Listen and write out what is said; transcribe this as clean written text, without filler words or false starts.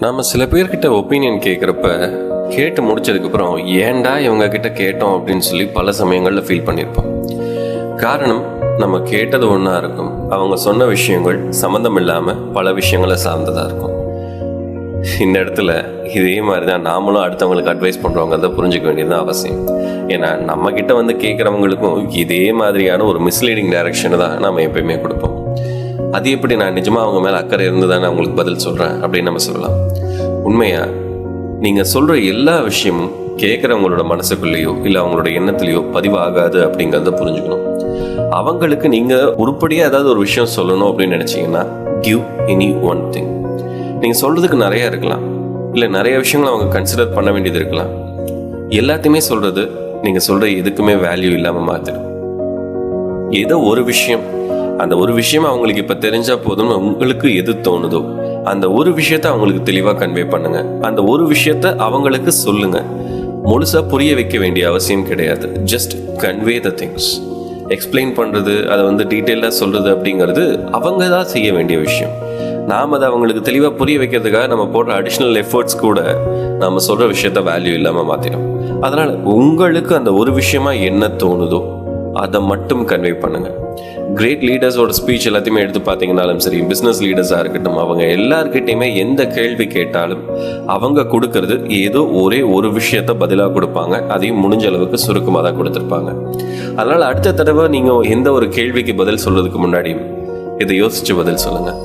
நாம் சில பேர்கிட்ட ஒப்பீனியன் கேட்குறப்ப கேட்டு முடிச்சதுக்கப்புறம் ஏன்டா இவங்க கிட்ட கேட்டோம் அப்படின்னு சொல்லி பல சமயங்களில் ஃபீல் பண்ணியிருப்போம். காரணம், நம்ம கேட்டது ஒன்றா இருக்கும், அவங்க சொன்ன விஷயங்கள் சம்மந்தம் இல்லாமல் பல விஷயங்களை சார்ந்ததாக இருக்கும். இந்த இடத்துல இதே மாதிரி தான் நாமளும் அடுத்தவங்களுக்கு அட்வைஸ் பண்ணுறவங்க புரிஞ்சுக்க வேண்டியது அவசியம். ஏன்னா நம்மக்கிட்ட வந்து கேட்குறவங்களுக்கும் இதே மாதிரியான ஒரு மிஸ்லீடிங் டைரக்ஷனை தான் நம்ம எப்பயுமே கொடுப்போம். அது எப்படி நான் நிஜமாக அவங்க மேலே அக்கறை இருந்து தானே அவங்களுக்கு பதில் சொல்கிறேன் அப்படின்னு நம்ம சொல்லலாம். உண்மையாக நீங்கள் சொல்கிற எல்லா விஷயமும் கேட்குறவங்களோட மனசுக்குள்ளேயோ இல்லை அவங்களோட எண்ணத்துலேயோ பதிவாகாது அப்படிங்கிறத புரிஞ்சுக்கணும். அவங்களுக்கு நீங்கள் உருப்படியாக ஏதாவது ஒரு விஷயம் சொல்லணும் அப்படின்னு நினச்சிங்கன்னா கிவ் எனி ஒன் திங். நீங்கள் சொல்கிறதுக்கு நிறையா இருக்கலாம், இல்லை நிறைய விஷயங்கள் அவங்க கன்சிடர் பண்ண வேண்டியது இருக்கலாம். எல்லாத்தையுமே சொல்கிறது நீங்கள் சொல்கிற எதுக்குமே வேல்யூ இல்லாமல் மாற்றிடும். ஏதோ ஒரு விஷயம், அந்த ஒரு விஷயம் அவங்களுக்கு இப்போ தெரிஞ்சால் போதும்னு உங்களுக்கு எது தோணுதோ அந்த ஒரு விஷயத்த அவங்களுக்கு தெளிவாக கன்வே பண்ணுங்க. அந்த ஒரு விஷயத்த அவங்களுக்கு சொல்லுங்க. முழுசாக புரிய வைக்க வேண்டிய அவசியம் கிடையாது. Just convey the things. Explain பண்ணுறது, அதை டீட்டெயிலாக சொல்கிறது அப்படிங்கிறது அவங்க தான் செய்ய வேண்டிய விஷயம். நாம் அதை அவங்களுக்கு தெளிவாக புரிய வைக்கிறதுக்காக நம்ம போடுற அடிஷ்னல் எஃபர்ட்ஸ் கூட நம்ம சொல்கிற விஷயத்த வேல்யூ இல்லாமல் மாற்றிடும். அதனால் உங்களுக்கு அந்த ஒரு விஷயமா என்ன தோணுதோ அதை மட்டும் கன்வே பண்ணுங்க. கிரேட் லீடர்ஸோட ஸ்பீச் எல்லாத்தையுமே எடுத்து பார்த்தீங்கன்னாலும் சரி, பிஸ்னஸ் லீடர்ஸாக இருக்கட்டும், அவங்க எல்லார்கிட்டையுமே எந்த கேள்வி கேட்டாலும் அவங்க கொடுக்கறது ஏதோ ஒரே ஒரு விஷயத்த பதிலாக கொடுப்பாங்க. அதையும் முடிஞ்ச அளவுக்கு சுருக்கமாக தான் கொடுத்துருப்பாங்க. அதனால் அடுத்த தடவை நீங்கள் எந்த ஒரு கேள்விக்கு பதில் சொல்றதுக்கு முன்னாடி இதை யோசிச்சு பதில் சொல்லுங்கள்.